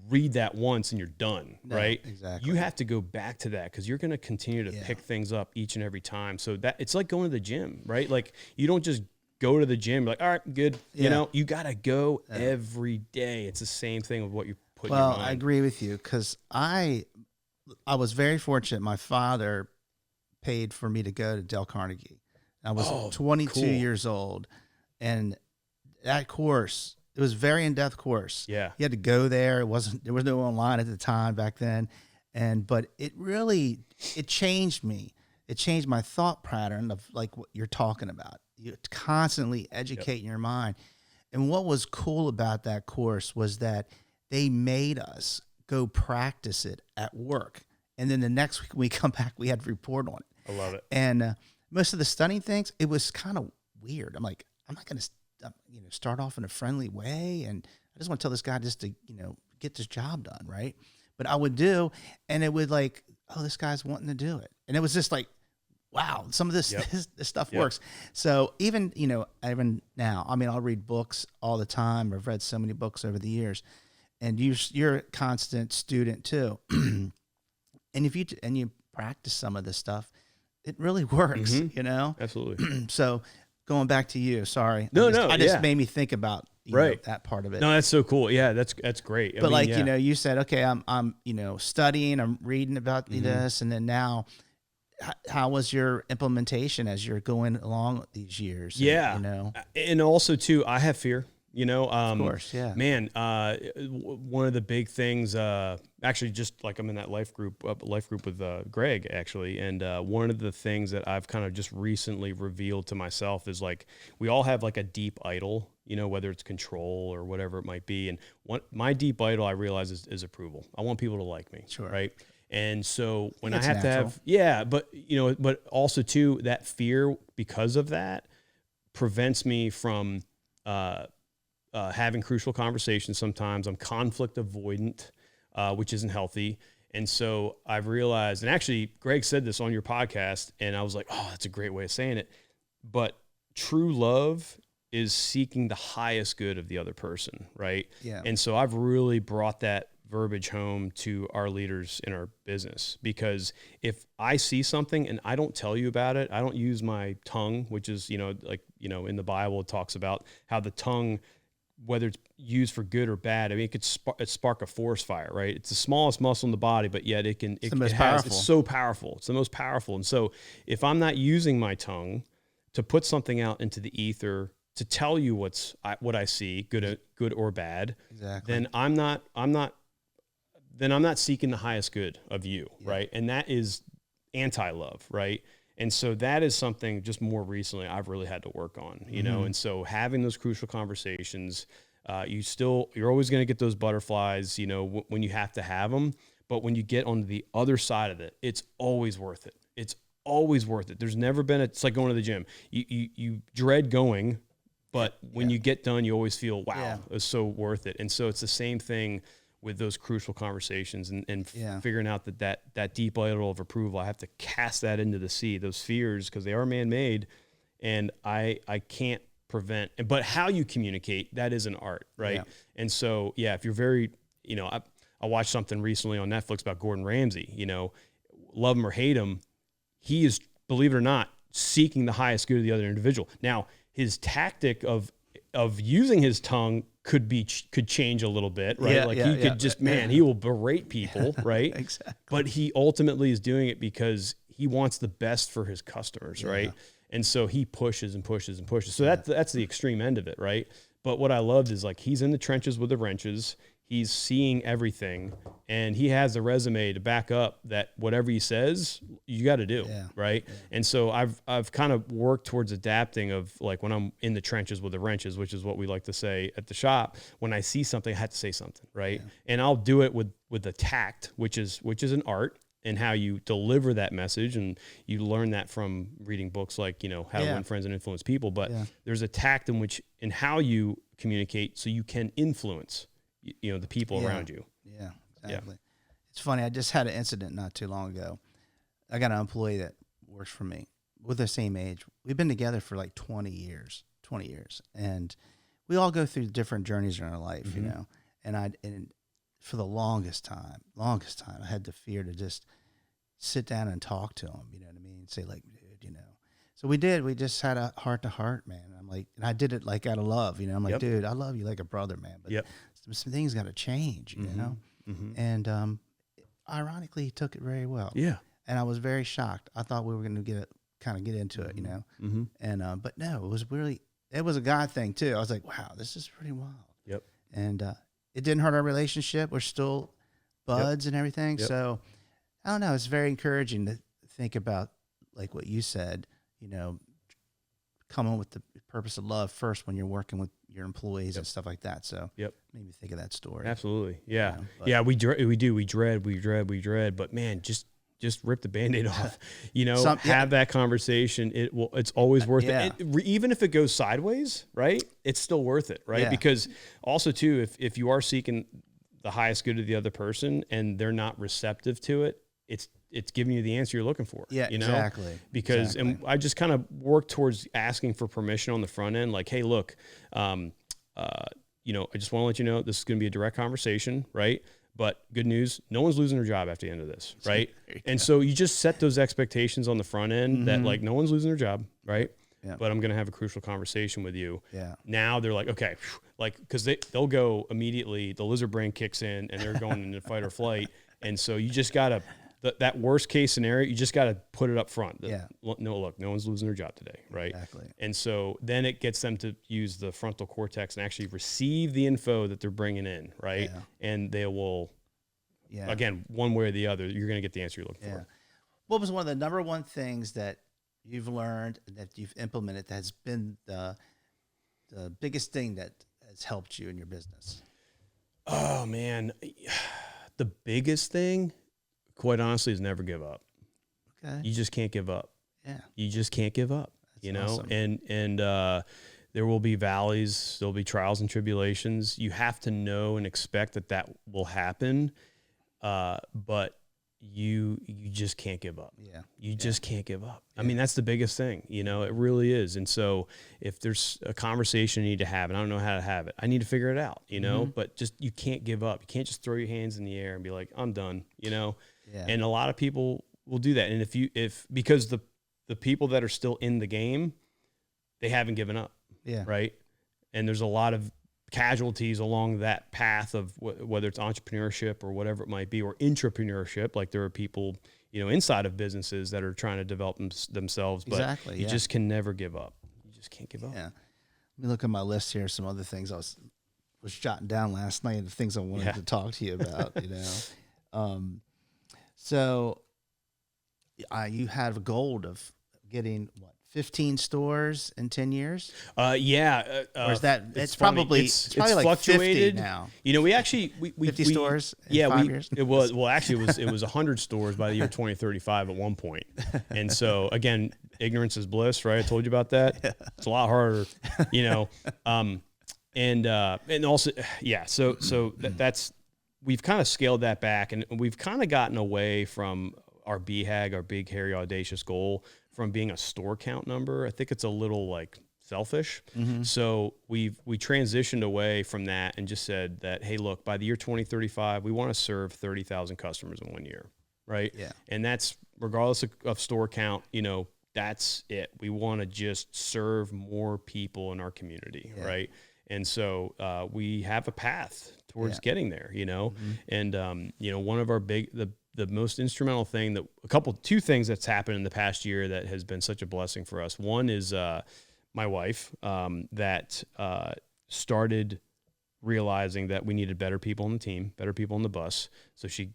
read that once and you're done, No, right? exactly. You have to go back to that because you're going to continue to pick things up each and every time. So that it's like going to the gym, right? Like you don't just go to the gym like, all right, good. You got to go every day. It's the same thing with what you put in your mind. Well, I agree with you because I was very fortunate. My father paid for me to go to Dale Carnegie. I was 22 years old, and that course, it was a very in-depth course. Yeah. You had to go there. There was no online at the time back then. But it changed me. It changed my thought pattern of like what you're talking about. You constantly educating your mind. And what was cool about that course was that they made us go practice it at work. And then the next week when we come back, we had to report on it. I love it. And most of the studying things, it was kind of weird. I'm like, I'm not going to start off in a friendly way. And I just want to tell this guy just to, get this job done, right? But I would do, and it would like, oh, this guy's wanting to do it. And it was just like, wow, some of this stuff works. So even, even now, I mean, I'll read books all the time. I've read so many books over the years. And you're a constant student too. And if you practice some of this stuff, it really works, Absolutely. So going back to you, sorry. I just made me think about that part of it. No, that's so cool. Yeah, that's great. But you said, okay, I'm studying, I'm reading about this, and then now, how was your implementation as you're going along these years? Yeah, and also too, I have fear. Of course, yeah. Man, one of the big things, actually, just like I'm in that life group with Greg, actually, and one of the things that I've kind of just recently revealed to myself is like we all have like a deep idol, whether it's control or whatever it might be, and my deep idol I realize is approval. I want people to like me, sure, right? And so when That's I have natural. to have, but also too, that fear because of that prevents me from having crucial conversations. Sometimes I'm conflict avoidant, which isn't healthy. And so I've realized, and actually Greg said this on your podcast, and I was like, oh, that's a great way of saying it. But true love is seeking the highest good of the other person, right? Yeah. And so I've really brought that verbiage home to our leaders in our business, because if I see something and I don't tell you about it, I don't use my tongue, which is, in the Bible, it talks about how the tongue, whether it's used for good or bad, I mean, it could spark a forest fire, right? It's the smallest muscle in the body, but yet it's so powerful. It's the most powerful. And so if I'm not using my tongue to put something out into the ether, to tell you what I see, good or bad, exactly, then I'm not seeking the highest good of you, right? And that is anti-love, right? And so that is something just more recently I've really had to work on, and so having those crucial conversations, you're always going to get those butterflies, when you have to have them, but when you get on the other side of it, it's always worth it. It's always worth it. There's never been, it's like going to the gym. You dread going, but when you get done, you always feel, wow, it was so worth it. And so it's the same thing with those crucial conversations and figuring out that deep idol of approval. I have to cast that into the sea, those fears, because they are man-made, and I can't prevent. But how you communicate, that is an art, right? Yeah. And so, if you're very, I watched something recently on Netflix about Gordon Ramsay, love him or hate him, he is, believe it or not, seeking the highest good of the other individual. Now, his tactic of using his tongue could change a little bit, right? He could just, he will berate people, right? Exactly. But he ultimately is doing it because he wants the best for his customers, right? And so he pushes and pushes and pushes. So that's the extreme end of it, right? But what I loved is like he's in the trenches with the wrenches. He's seeing everything, and he has the resume to back up that whatever he says, you got to do, right? Yeah. And so I've kind of worked towards adapting of like when I'm in the trenches with the wrenches, which is what we like to say at the shop. When I see something, I have to say something, right? Yeah. And I'll do it with the tact, which is an art, and how you deliver that message. And you learn that from reading books like, How to Win Friends and Influence People. But there's a tact in how you communicate so you can influence the people around you. Yeah, exactly. It's funny. I just had an incident not too long ago. I got an employee that works for me. We're the same age. We've been together for like 20 years, and we all go through different journeys in our life, you know. And for the longest time, I had the fear to just sit down and talk to him. You know what I mean? Say like, dude, you know. So we did. We just had a heart to heart, man. I'm like, and I did it like out of love, you know. I'm like, dude, I love you like a brother, man. But some things got to change, you know. And ironically, he took it very well. Yeah. And I was very shocked. I thought we were going to get into it, you know. And but no, it was a God thing too. I was like, wow, this is pretty wild. Yep. And it didn't hurt our relationship. We're still buds and everything. So I don't know. It's very encouraging to think about like what you said, you know, come on with the purpose of love first when you're working with your employees and stuff like that. So made me think of that story. Absolutely. Yeah. You know, We dread, but man, just rip the Band-Aid off, you know, have that conversation. It's always worth it. Even if it goes sideways, right? It's still worth it. Right. Because also too, if you are seeking the highest good of the other person and they're not receptive to it, it's giving you the answer you're looking for. Yeah, you know? Exactly. Because and I just kind of work towards asking for permission on the front end. Like, hey, look, you know, I just want to let you know this is going to be a direct conversation, right? But good news, no one's losing their job after the end of this, right? And so you just set those expectations on the front end that like no one's losing their job, right? Yeah. But I'm going to have a crucial conversation with you. Yeah. Now they're like, okay, like because they'll go immediately. The lizard brain kicks in and they're going into fight or flight. And so you just got to that worst case scenario. You just got to put it up front. No, look, no one's losing their job today, right? Exactly. And so then it gets them to use the frontal cortex and actually receive the info that they're bringing in, right? Yeah. And they will, again, one way or the other, you're going to get the answer you're looking for. What was one of the number one things that you've learned that you've implemented that has been the biggest thing that has helped you in your business? Oh man, the biggest thing, quite honestly, is never give up. Okay. You just can't give up. Yeah. You just can't give up. That's you know, awesome. And there will be valleys, there'll be trials and tribulations. You have to know and expect that will happen. But you just can't give up. Yeah. You just can't give up. Yeah. I mean, that's the biggest thing, you know, it really is. And so if there's a conversation I need to have and I don't know how to have it, I need to figure it out, you know, but just, you can't give up. You can't just throw your hands in the air and be like, I'm done, you know? Yeah. And a lot of people will do that. And because the people that are still in the game, they haven't given up. Yeah. Right. And there's a lot of casualties along that path of whether it's entrepreneurship or whatever it might be, or intrapreneurship. Like there are people, you know, inside of businesses that are trying to develop themselves, but you just can never give up. You just can't give up. Yeah. Let me look at my list here. Some other things I was jotting down last night, the things I wanted to talk to you about, you know? So you have a goal of getting 15 stores in 10 years? Or is that it's probably like fluctuated 50 now. You know, we actually 50 stores in 5 years. It was 100 stores by the year 2035 at one point. And so again, ignorance is bliss, right? I told you about that. Yeah. It's a lot harder, you know. And also so that's we've kind of scaled that back, and we've kind of gotten away from our BHAG, our big, hairy, audacious goal, from being a store count number. I think it's a little like selfish. Mm-hmm. So we transitioned away from that and just said that, hey, look, by the year 2035, we want to serve 30,000 customers in 1 year, right? Yeah. And that's regardless of store count, you know, that's it. We want to just serve more people in our community, right? And so we have a path towards getting there, you know, and you know, one of our the most instrumental thing two things that's happened in the past year that has been such a blessing for us. One is my wife that started realizing that we needed better people on the team, better people on the bus. So she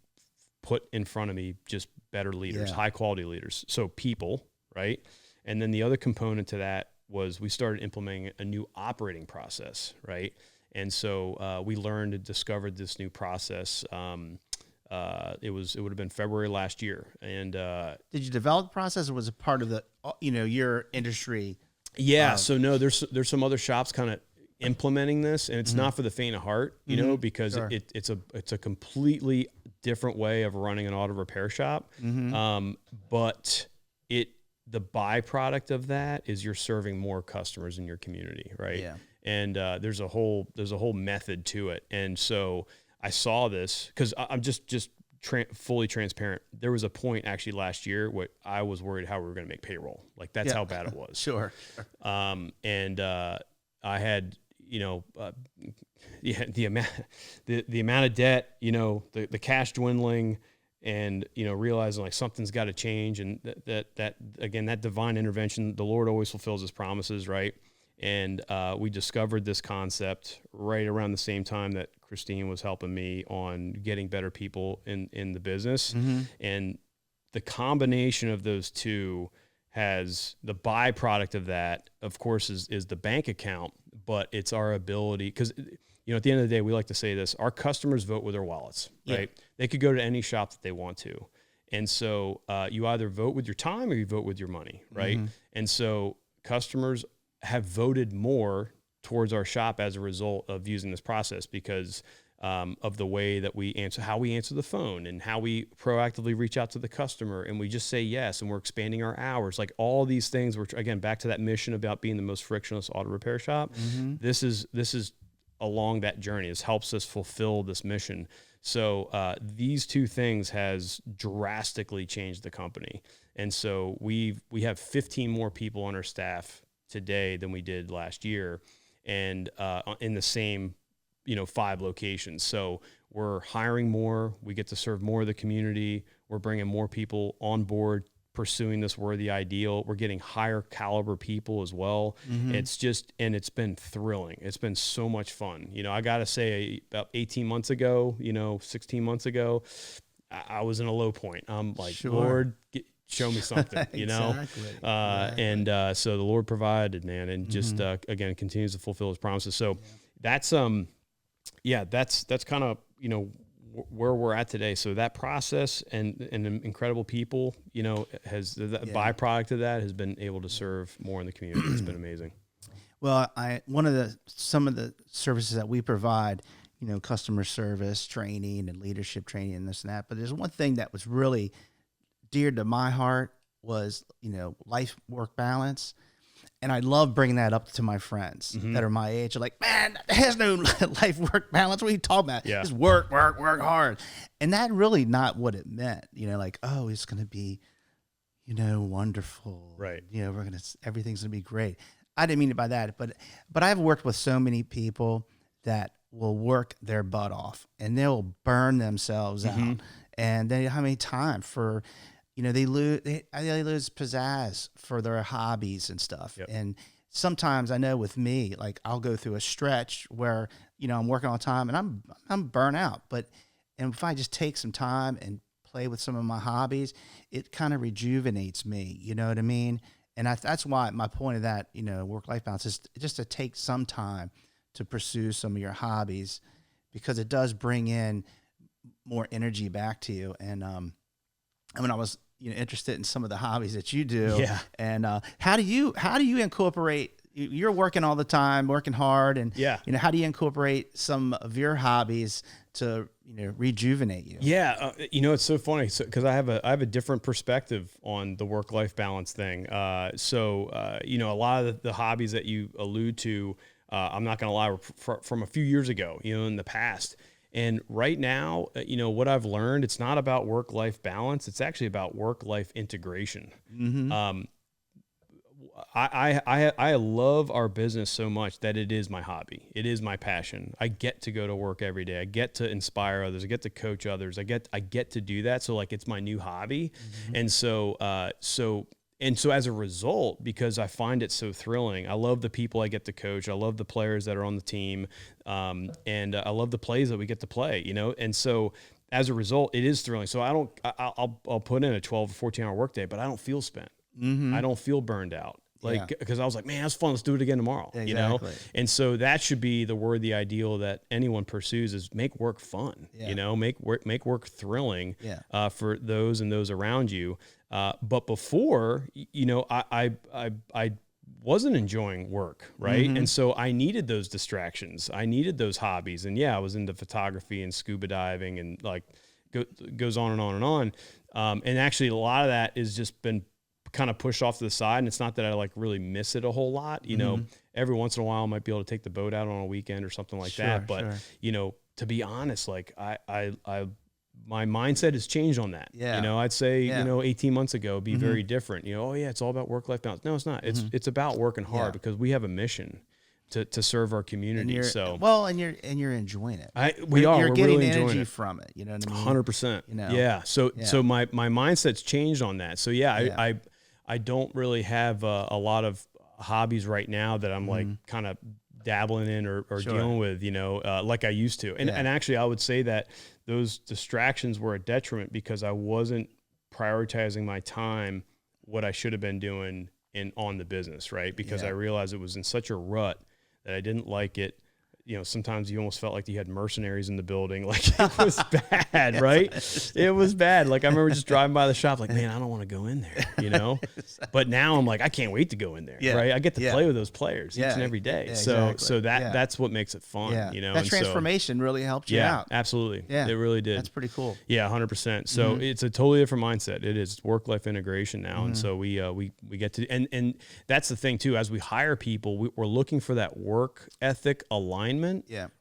put in front of me just better leaders, high quality leaders. So people, right? And then the other component to that was we started implementing a new operating process, right? And so we learned and discovered this new process. It would have been February last year. And did you develop the process, or was it part of the your industry? Yeah. So no, there's some other shops kind of implementing this, and it's not for the faint of heart, you know, because Sure. it's a completely different way of running an auto repair shop. But the byproduct of that is you're serving more customers in your community, right? Yeah. And there's a whole method to it. And so I saw this because I'm just fully transparent. There was a point actually last year where I was worried how we were going to make payroll. Like that's how bad it was. Sure. And I had, you know, the amount of debt, you know, the cash dwindling, and, you know, realizing like something's got to change, and that again, that divine intervention, the Lord always fulfills his promises, right? And we discovered this concept right around the same time that Christine was helping me on getting better people in the business. And the combination of those two has the byproduct of that, of course, is the bank account, but it's our ability, because, you know, at the end of the day, we like to say this, our customers vote with their wallets, right? Yeah. They could go to any shop that they want to. And so you either vote with your time or you vote with your money, right? And so customers have voted more towards our shop as a result of using this process, because of the way that how we answer the phone, and how we proactively reach out to the customer, and we just say yes, and we're expanding our hours, like all these things. We're, again, back to that mission about being the most frictionless auto repair shop. This is along that journey. This helps us fulfill this mission. So these two things has drastically changed the company. And so we have 15 more people on our staff today than we did last year, and in the same, you know, 5 locations. So we're hiring more. We get to serve more of the community. We're bringing more people on board, pursuing this worthy ideal. We're getting higher caliber people as well. It's just, and it's been thrilling. It's been so much fun. You know, I got to say, about 18 months ago, you know, 16 months ago, I was in a low point. I'm like, Lord, show me something, you know? Exactly. And so the Lord provided, man, and just, again, continues to fulfill his promises. So that's kind of, you know, where we're at today. So that process and incredible people, you know, has the byproduct of that has been able to serve more in the community. It's been amazing. Well, some of the services that we provide, you know, customer service training and leadership training and this and that. But there's one thing that was really dear to my heart was, you know, life-work balance. And I love bringing that up to my friends that are my age. They're like, man, there's no life-work balance. What are you talking about? Just work hard. And that really not what it meant. You know, like, oh, it's going to be, you know, wonderful. Right. You know, everything's going to be great. I didn't mean it by that. But I've worked with so many people that will work their butt off, and they'll burn themselves out. And they don't have any time for, you know, they lose pizzazz for their hobbies and stuff. And sometimes I know with me, like I'll go through a stretch where, you know, I'm working all the time and I'm burnt out. And if I just take some time and play with some of my hobbies, it kind of rejuvenates me. You know what I mean? And that's why my point of that, you know, work-life balance is just to take some time to pursue some of your hobbies, because it does bring in more energy back to you. And I mean, I was, you know, interested in some of the hobbies that you do. And how do you incorporate? You're working all the time, working hard, and you know, how do you incorporate some of your hobbies to, you know, rejuvenate you? You know, it's so funny because I have a different perspective on the work-life balance thing. You know, a lot of the hobbies that you allude to, I'm not going to lie, were from a few years ago, you know, in the past. And right now, you know, what I've learned, it's not about work-life balance. It's actually about work-life integration. I love our business so much that it is my hobby. It is my passion. I get to go to work every day. I get to inspire others. I get to coach others. I get to do that. So like, it's my new hobby. And so as a result, because I find it so thrilling, I love the people I get to coach. I love the players that are on the team. And I love the plays that we get to play, you know? And so as a result, it is thrilling. So I'll put in a 12 or 14 hour workday, but I don't feel spent. I don't feel burned out. Because I was like, man, that's fun. Let's do it again tomorrow. Exactly. You know? And so that should be the worthy ideal that anyone pursues, is make work fun, you know, make work thrilling, for those and those around you. But before, you know, I wasn't enjoying work, right? And so I needed those distractions. I needed those hobbies. And yeah, I was into photography and scuba diving and like goes on and on and on. And actually a lot of that has just been kind of pushed off to the side. And it's not that I like really miss it a whole lot. You know, every once in a while I might be able to take the boat out on a weekend or something like that. But, you know, to be honest, like my mindset has changed on that. Yeah. You know, I'd say, you know, 18 months ago, it'd be very different. You know, oh yeah, it's all about work-life balance. No, it's not. It's about working hard because we have a mission to serve our community. And you're enjoying it. We're getting really energy from it. You know what I mean? 100%. You know? Yeah. So my mindset's changed on that. So yeah, I don't really have a lot of hobbies right now that I'm like kind of dabbling in or dealing with, you know, like I used to. And actually I would say that those distractions were a detriment because I wasn't prioritizing my time, what I should have been doing on the business, right? Because I realized it was in such a rut that I didn't like it. You know, sometimes you almost felt like you had mercenaries in the building. Like it was bad, right? It was bad. Like I remember just driving by the shop like, man, I don't want to go in there, you know? But now I'm like, I can't wait to go in there, right? I get to play with those players each and every day. So that's what makes it fun, you know? That transformation really helped you out. Absolutely. Yeah, it really did. That's pretty cool. Yeah, 100%. So it's a totally different mindset. It is work-life integration now. And so we get to, and that's the thing too, as we hire people, we're looking for that work ethic alignment.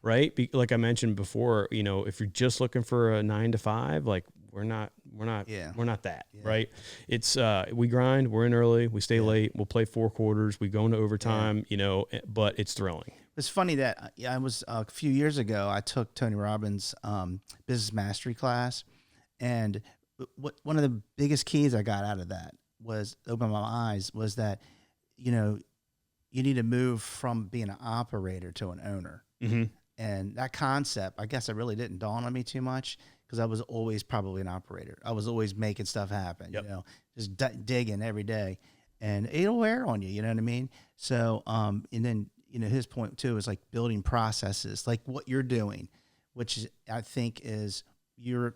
Right. Like I mentioned before, you know, if you're just looking for a 9 to 5, like we're not that, right? It's, we grind, we're in early, we stay late, we'll play 4 quarters, we go into overtime, you know, but it's thrilling. It's funny that I was a few years ago, I took Tony Robbins' business mastery class. And one of the biggest keys I got out of that was open my eyes was that, you know, you need to move from being an operator to an owner. And that concept, I guess it really didn't dawn on me too much because I was always probably an operator. I was always making stuff happen, you know, just digging every day, and it'll wear on you. You know what I mean? So, and then, you know, his point too is like building processes, like what you're doing, which is, I think is you're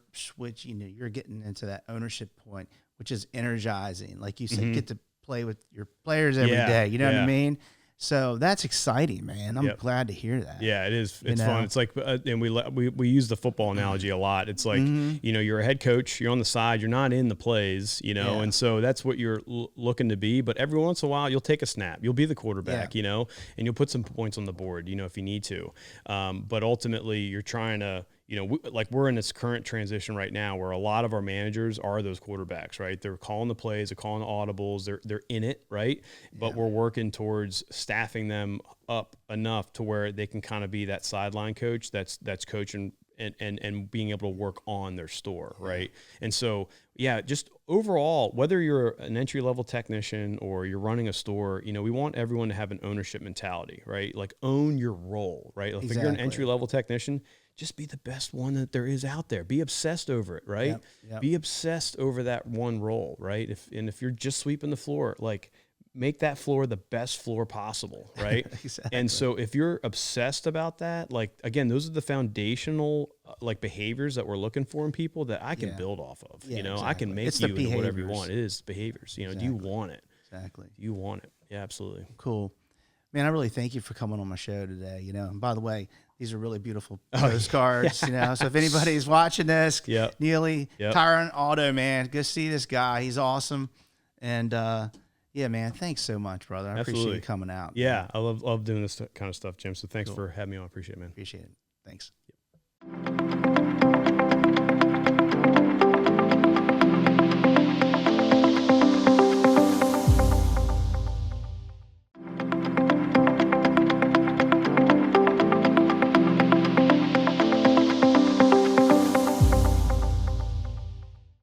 getting into that ownership point, which is energizing. Like you said, get to play with your players every day. You know what I mean? So that's exciting, man. I'm glad to hear that. Yeah, it is. It's fun. It's like, and we use the football analogy a lot. It's like, you know, you're a head coach, you're on the side, you're not in the plays, you know, and so that's what you're looking to be. But every once in a while, you'll take a snap. You'll be the quarterback, you know, and you'll put some points on the board, you know, if you need to. But ultimately, you're trying to, you know, we're in this current transition right now where a lot of our managers are those quarterbacks, right? They're calling the plays, they're calling the audibles, they're in it, right? But we're working towards staffing them up enough to where they can kind of be that sideline coach that's coaching and being able to work on their store, right? And so, just overall, whether you're an entry-level technician or you're running a store, you know, we want everyone to have an ownership mentality, right? Like own your role, right? Like if you're an entry-level technician, just be the best one that there is out there. Be obsessed over it, right? Be obsessed over that one role, right? If you're just sweeping the floor, like make that floor the best floor possible, right? And so if you're obsessed about that, like again, those are the foundational like behaviors that we're looking for in people that I can build off of. You know, I can make you into whatever you want. It is behaviors. You know, do you want it? Exactly. Do you want it? Yeah, absolutely. Cool. Man, I really thank you for coming on my show today. You know, and by the way, these are really beautiful postcards, you know. So if anybody's watching this, Nealey, Tyrant Auto, man, go see this guy. He's awesome. And yeah, man, thanks so much, brother. I appreciate you coming out. Yeah, I love doing this kind of stuff, Jim. So thanks for having me on. I appreciate it, man. Appreciate it. Thanks.